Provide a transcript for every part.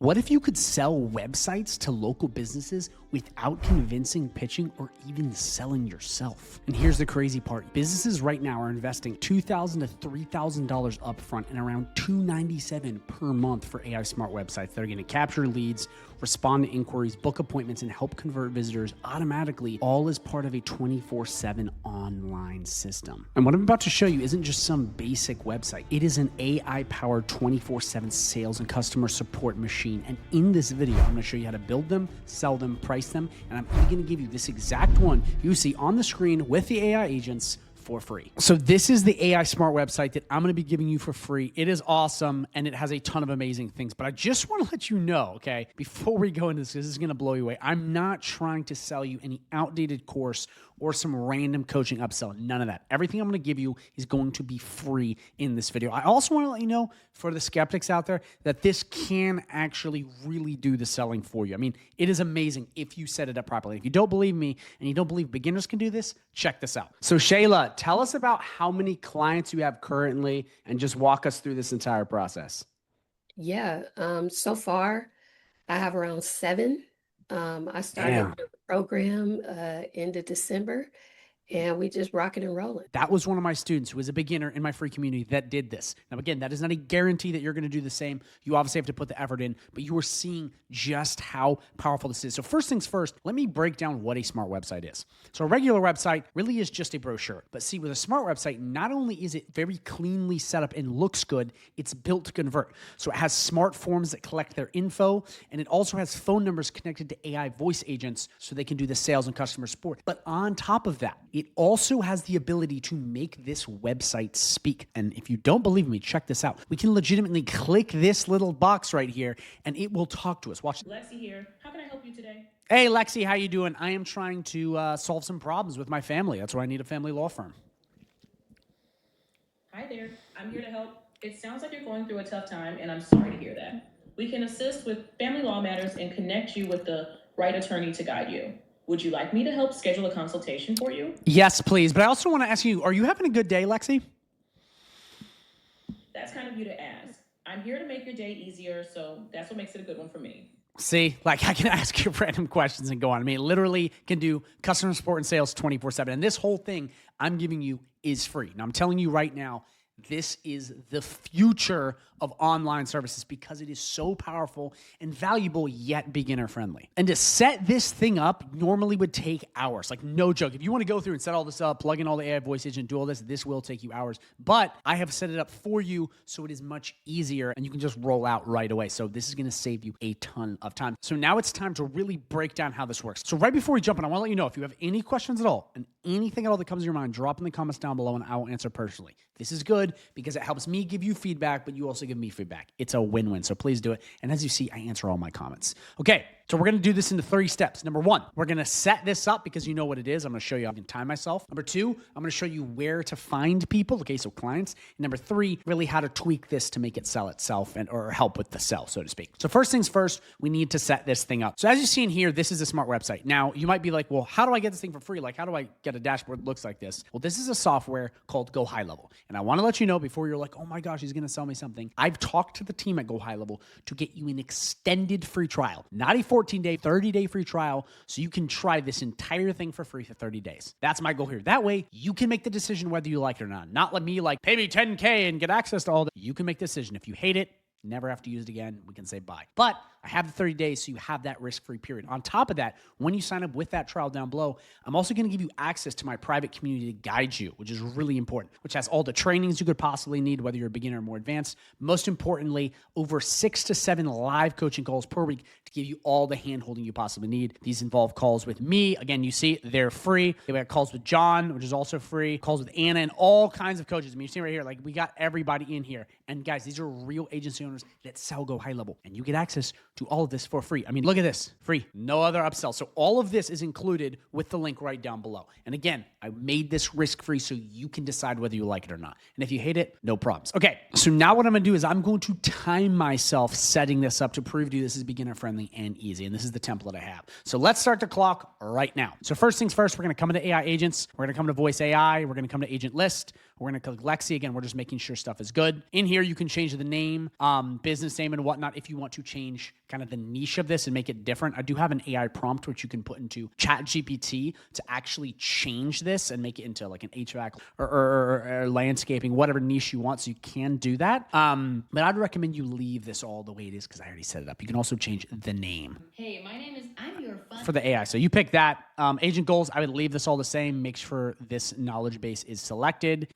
What if you could sell websites to local businesses without convincing, pitching, or even selling yourself? And here's the crazy part. Businesses right now are investing $2,000 to $3,000 upfront and around $297 per month for AI smart websites that are going to capture leads, respond to inquiries, book appointments, and help convert visitors automatically, all as part of a 24/7 online system. And what I'm about to show you isn't just some basic website. It is an AI-powered 24/7 sales and customer support machine. And in this video, I'm going to show you how to build them, sell them, price them, and I'm even going to give you this exact one you see on the screen with the AI agents for free. So this is the AI smart website that I'm going to be giving you for free. It is awesome and it has a ton of amazing things, but I just want to let you know, okay, before we go into this is going to blow you away. I'm not trying to sell you any outdated course or some random coaching upsell. None of that. Everything I'm going to give you is going to be free in this video. I also want to let you know, for the skeptics out there, that this can actually really do the selling for you. I mean, it is amazing if you set it up properly. If you don't believe me and you don't believe beginners can do this, check this out. So Shayla, tell us about how many clients you have currently and just walk us through this entire process. Yeah, so far I have around 7. I started the program end of December, and we just rocking and rolling. That was one of my students who was a beginner in my free community that did this. Now, again, that is not a guarantee that you're going to do the same. You obviously have to put the effort in, but you are seeing just how powerful this is. So first things first, let me break down what a smart website is. So a regular website really is just a brochure. But see, with a smart website, not only is it very cleanly set up and looks good, it's built to convert. So it has smart forms that collect their info, and it also has phone numbers connected to AI voice agents so they can do the sales and customer support. But on top of that, it also has the ability to make this website speak. And if you don't believe me, check this out. We can legitimately click this little box right here and it will talk to us. Watch. Lexi here. How can I help you today? Hey, Lexi, how you doing? I am trying to solve some problems with my family. That's why I need a family law firm. Hi there. I'm here to help. It sounds like you're going through a tough time, and I'm sorry to hear that. We can assist with family law matters and connect you with the right attorney to guide you. Would you like me to help schedule a consultation for you? Yes, please. But I also want to ask you, are you having a good day, Lexi? That's kind of you to ask. I'm here to make your day easier, so that's what makes it a good one for me. See, like I can ask you random questions and go on. I mean, it literally can do customer support and sales 24/7. And this whole thing I'm giving you is free. Now, I'm telling you right now, this is the future of online services because it is so powerful and valuable yet beginner friendly. And to set this thing up normally would take hours, like no joke. If you want to go through and set all this up, plug in all the AI voice agent, do all this will take you hours. But I have set it up for you so it is much easier and you can just roll out right away. So this is going to save you a ton of time. So now it's time to really break down how this works. So right before we jump in, I want to let you know if you have any questions at all and anything at all that comes to your mind, drop in the comments down below and I will answer personally. This is good because it helps me give you feedback, but you also give me feedback. It's a win-win, so please do it. And as you see, I answer all my comments. Okay, so we're going to do this into 3 steps. Number 1, we're going to set this up because you know what it is. I'm going to show you how I can time myself. Number 2, I'm going to show you where to find people, okay, so clients. And number 3, really how to tweak this to make it sell itself or help with the sell, so to speak. So first things first, we need to set this thing up. So as you see in here, this is a smart website. Now, you might be like, well, how do I get this thing for free? Like, how do I get a dashboard that looks like this? Well, this is a software called Go High Level. And I want to let you know before you're like, oh my gosh, he's going to sell me something. I've talked to the team at Go High Level to get you an extended free trial, not a 14-day, 30-day free trial, so you can try this entire thing for free for 30 days. That's my goal here. That way, you can make the decision whether you like it or not. Not let me like, pay me $10K and get access to all that. You can make the decision. If you hate it, never have to use it again, we can say bye. But I have the 30 days, so you have that risk-free period. On top of that, when you sign up with that trial down below, I'm also going to give you access to my private community to guide you, which is really important, which has all the trainings you could possibly need, whether you're a beginner or more advanced. Most importantly, over 6 to 7 live coaching calls per week to give you all the hand-holding you possibly need. These involve calls with me. Again, you see, they're free. We got calls with John, which is also free, calls with Anna, and all kinds of coaches. I mean, you see right here, like we got everybody in here. And guys, these are real agency owners that sell Go High Level, and you get access to all of this for free. I mean, look at this, free, no other upsell. So all of this is included with the link right down below. And again, I made this risk-free so you can decide whether you like it or not. And if you hate it, no problems. Okay, so now what I'm gonna do is I'm going to time myself setting this up to prove to you this is beginner-friendly and easy. And this is the template I have. So let's start the clock right now. So first things first, we're gonna come into AI agents. We're gonna come to voice AI. We're gonna come to agent list. We're going to click Lexi. Again, we're just making sure stuff is good. In here, you can change the name, business name and whatnot if you want to change kind of the niche of this and make it different. I do have an AI prompt which you can put into ChatGPT to actually change this and make it into like an HVAC or landscaping, whatever niche you want. So you can do that. But I'd recommend you leave this all the way it is because I already set it up. You can also change the name. Hey, my name is, I'm your fun. For the AI. So you pick that. Agent goals, I would leave this all the same. Make sure this knowledge base is selected.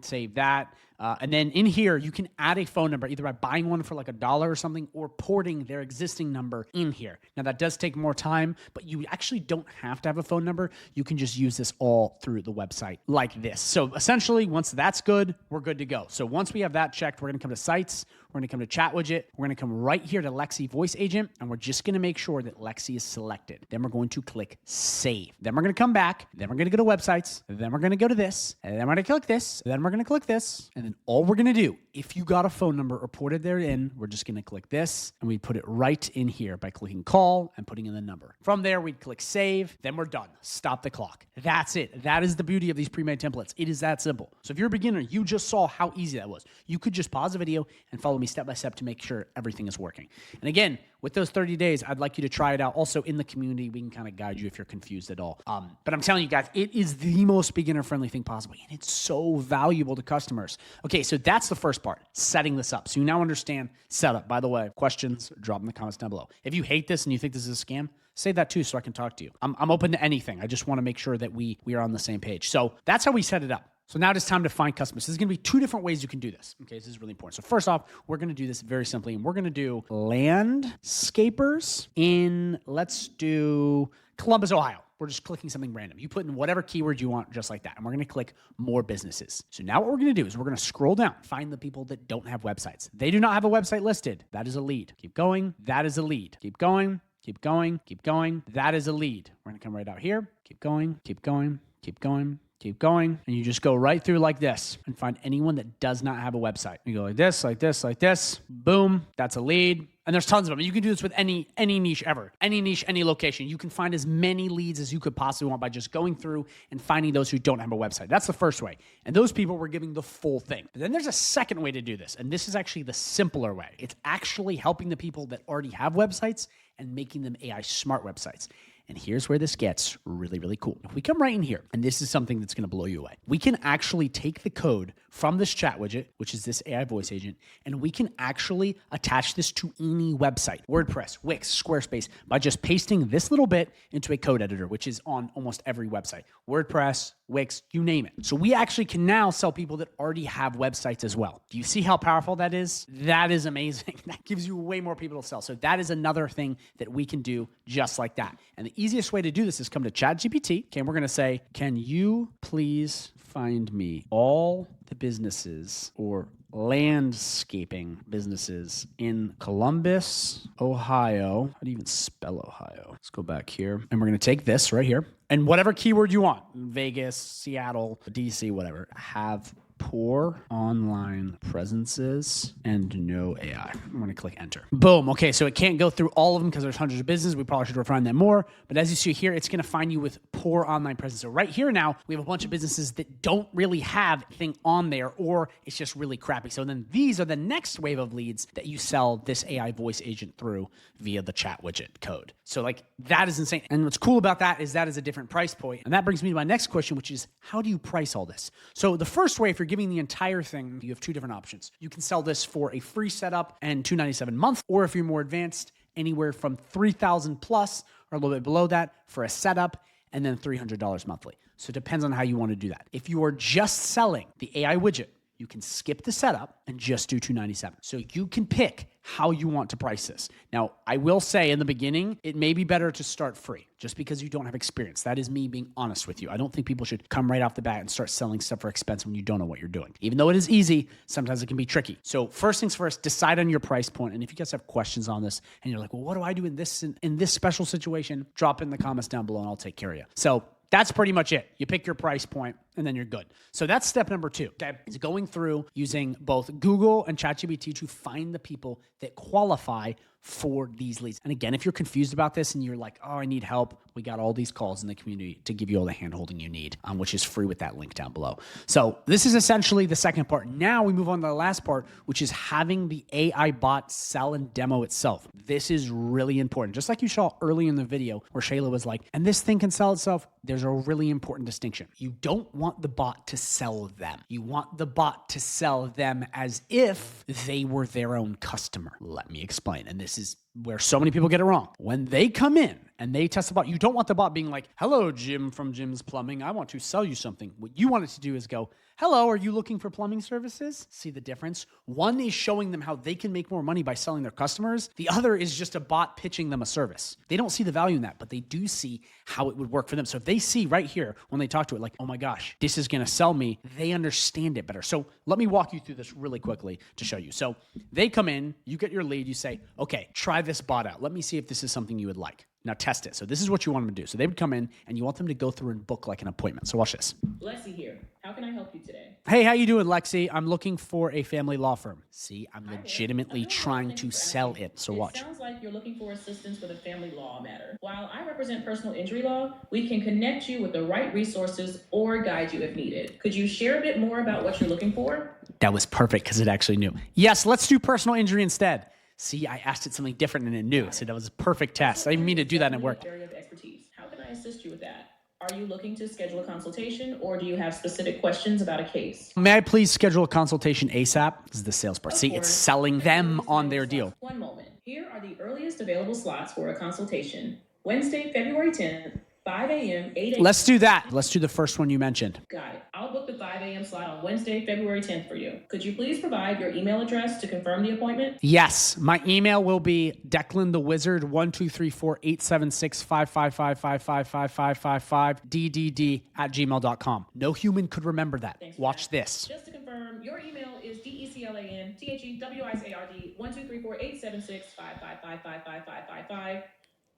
Save that. And then in here, you can add a phone number, either by buying one for like $1 or something, or porting their existing number in here. Now that does take more time, but you actually don't have to have a phone number. You can just use this all through the website like this. So essentially, once that's good, we're good to go. So once we have that checked, we're going to come to sites. We're going to come to chat widget. We're going to come right here to Lexi voice agent, and we're just going to make sure that Lexi is selected. Then we're going to click save. Then we're going to come back. Then we're going to go to websites. Then we're going to go to this, and then we're going to click this. Then we're going to click this, and then all we're going to do, if you got a phone number or ported therein, we're just going to click this, and we put it right in here by clicking call and putting in the number. From there, we'd click save. Then we're done. Stop the clock. That's it. That is the beauty of these pre-made templates. It is that simple. So if you're a beginner, you just saw how easy that was. You could just pause the video and follow me step by step to make sure everything is working. And again, with those 30 days, I'd like you to try it out. Also in the community, we can kind of guide you if you're confused at all. But I'm telling you guys, it is the most beginner-friendly thing possible, and it's so valuable to customers. Okay, so that's the first part, setting this up. So you now understand setup. By the way, questions, drop in the comments down below. If you hate this and you think this is a scam, say that too so I can talk to you. I'm open to anything. I just want to make sure that we are on the same page. So that's how we set it up. So now it's time to find customers. There's going to be two different ways you can do this. Okay, this is really important. So first off, we're going to do this very simply, and we're going to do landscapers in, let's do Columbus, Ohio. We're just clicking something random. You put in whatever keyword you want, just like that. And we're going to click more businesses. So now what we're going to do is we're going to scroll down, find the people that don't have websites. They do not have a website listed. That is a lead. Keep going. That is a lead. Keep going. Keep going. Keep going. That is a lead. We're going to come right out here. Keep going. Keep going. Keep going. Keep going, and you just go right through like this and find anyone that does not have a website. You go like this, like this, like this. Boom, that's a lead. And there's tons of them. You can do this with any niche ever, any niche, any location. You can find as many leads as you could possibly want by just going through and finding those who don't have a website. That's the first way. And those people we're giving the full thing. But then there's a second way to do this, and this is actually the simpler way. It's actually helping the people that already have websites and making them AI smart websites. And here's where this gets really, really cool. If we come right in here, and this is something that's going to blow you away, we can actually take the code from this chat widget, which is this AI voice agent, and we can actually attach this to any website, WordPress, Wix, Squarespace, by just pasting this little bit into a code editor, which is on almost every website, WordPress, Wix, you name it. So we actually can now sell people that already have websites as well. Do you see how powerful that is? That is amazing. That gives you way more people to sell. So that is another thing that we can do just like that. And the easiest way to do this is come to ChatGPT. Okay, and we're going to say, can you please find me all the businesses or landscaping businesses in Columbus, Ohio. How do you even spell Ohio? Let's go back here. And we're going to take this right here. And whatever keyword you want, Vegas, Seattle, DC, whatever, have poor online presences and no AI. I'm going to click enter. Boom. Okay, so it can't go through all of them because there's hundreds of businesses. We probably should refine them more. But as you see here, it's going to find you with poor online presence. So right here now, we have a bunch of businesses that don't really have anything on there, or it's just really crappy. So then these are the next wave of leads that you sell this AI voice agent through via the chat widget code. So like that is insane. And what's cool about that is a different price point. And that brings me to my next question, which is how do you price all this? So the first way, if you're giving the entire thing, you have two different options. You can sell this for a free setup and $297 a month, or if you're more advanced, anywhere from $3,000 plus or a little bit below that for a setup, and then $300 monthly. So it depends on how you want to do that. If you are just selling the AI widget, you can skip the setup and just do $297. So you can pick how you want to price this. Now, I will say in the beginning, it may be better to start free just because you don't have experience. That is me being honest with you. I don't think people should come right off the bat and start selling stuff for expense when you don't know what you're doing. Even though it is easy, sometimes it can be tricky. So first things first, decide on your price point. And if you guys have questions on this and you're like, well, what do I do in this special situation? Drop in the comments down below and I'll take care of you. So that's pretty much it. You pick your price point and then you're good. So that's step number 2, okay? Is going through using both Google and ChatGPT to find the people that qualify for these leads. And again, if you're confused about this and you're like, oh, I need help, we got all these calls in the community to give you all the hand-holding you need, which is free with that link down below. So this is essentially the second part. Now we move on to the last part, which is having the AI bot sell and demo itself. This is really important. Just like you saw early in the video where Shayla was like, and this thing can sell itself, there's a really important distinction. You don't want the bot to sell them. You want the bot to sell them as if they were their own customer. Let me explain. And this is where so many people get it wrong. When they come in and they test the bot, you don't want the bot being like, hello, Jim from Jim's Plumbing. I want to sell you something. What you want it to do is go, hello, are you looking for plumbing services? See the difference? One is showing them how they can make more money by selling their customers. The other is just a bot pitching them a service. They don't see the value in that, but they do see how it would work for them. So if they see right here when they talk to it, like, oh my gosh, this is going to sell me, they understand it better. So let me walk you through this really quickly to show you. So they come in, you get your lead, you say, okay, try this bot out. Let me see if this is something you would like. Now test it. So this is what you want them to do. So they would come in and you want them to go through and book like an appointment. So watch this. Lexi here. How can I help you today? Hey, how you doing, Lexi? I'm looking for a family law firm. See, I'm Hi there. legitimately I'm doing well, trying thanks to for sell asking. it. So It watch. sounds like you're looking for assistance with a family law matter. While I represent personal injury law, we can connect you with the right resources or guide you if needed. Could you share a bit more about what you're looking for? That was perfect because it actually knew. Yes, let's do personal injury instead. See, I asked it something different and it knew. So that was a perfect test. I didn't mean to do that and it worked. Area of expertise. How can I assist you with that? Are you looking to schedule a consultation or do you have specific questions about a case? May I please schedule a consultation ASAP? This is the sales part. Of See, it's course. selling them on their deal. One moment. Here are the earliest available slots for a consultation. Wednesday, February 10th, 5 a.m., 8 a.m. Let's do that. Let's do the first one you mentioned. Got it. I'll book the 5 a.m. slot on Wednesday, February 10th for you. Could you please provide your email address to confirm the appointment? Yes, my email will be declanthewizard123487655555555DDD@gmail.com. No human could remember that. Thanks for Watch that. this. Just to confirm, your email is DECLANTHEWIZARD123487655555555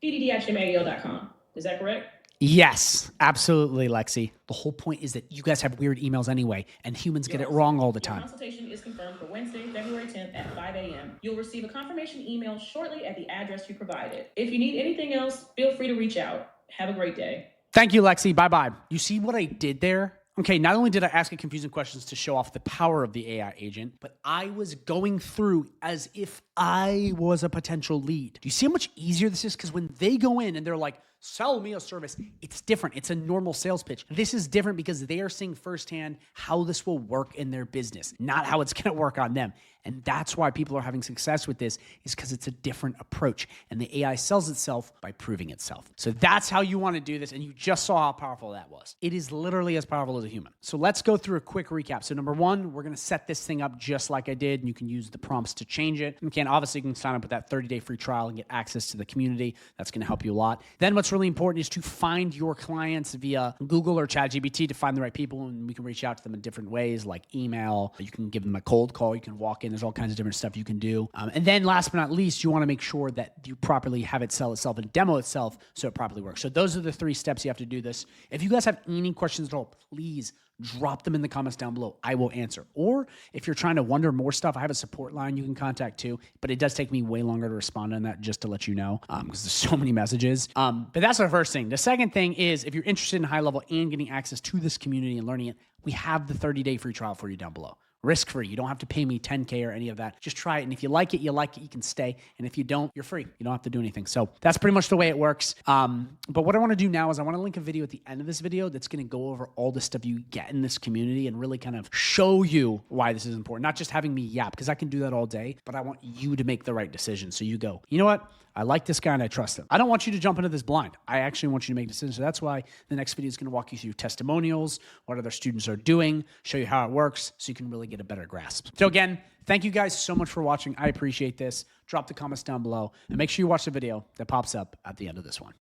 DDD@gmail.com. Is that correct? Yes, absolutely, Lexi. The whole point is that you guys have weird emails anyway, and humans get it wrong all the Your time. consultation is confirmed for Wednesday, February 10th at 5 a.m. You'll receive a confirmation email shortly at the address you provided. If you need anything else, feel free to reach out. Have a great day. Thank you, Lexi. Bye-bye. You see what I did there? Okay, not only did I ask it confusing questions to show off the power of the AI agent, but I was going through as if I was a potential lead. Do you see how much easier this is? Because when they go in and they're like, sell me a service, it's different. It's a normal sales pitch. This is different because they are seeing firsthand how this will work in their business, not how it's going to work on them. And that's why people are having success with this, is because it's a different approach. And the AI sells itself by proving itself. So that's how you want to do this. And you just saw how powerful that was. It is literally as powerful as a human. So let's go through a quick recap. So number one, we're going to set this thing up just like I did. And you can use the prompts to change it. And obviously you can sign up with that 30-day free trial and get access to the community. That's going to help you a lot. Then what's really important is to find your clients via Google or ChatGPT to find the right people. And we can reach out to them in different ways, like email. You can give them a cold call. You can walk in. There's all kinds of different stuff you can do. And then last but not least, you want to make sure that you properly have it sell itself and demo itself so it properly works. So those are the 3 steps you have to do this. If you guys have any questions at all, please drop them in the comments down below. I will answer. Or if you're trying to wonder more stuff, I have a support line you can contact too, but it does take me way longer to respond on that, just to let you know, because there's so many messages. But that's the first thing. The second thing is, if you're interested in high level and getting access to this community and learning it, we have the 30-day free trial for you down below. Risk-free. You don't have to pay me $10K or any of that. Just try it. And if you like it, you can stay. And if you don't, you're free. You don't have to do anything. So that's pretty much the way it works. But what I want to do now is I want to link a video at the end of this video that's going to go over all the stuff you get in this community and really kind of show you why this is important. Not just having me yap, because I can do that all day, but I want you to make the right decision. So you go, you know what? I like this guy and I trust him. I don't want you to jump into this blind. I actually want you to make decisions. So that's why the next video is going to walk you through testimonials, what other students are doing, show you how it works so you can really get a better grasp. So again, thank you guys so much for watching. I appreciate this. Drop the comments down below and make sure you watch the video that pops up at the end of this one.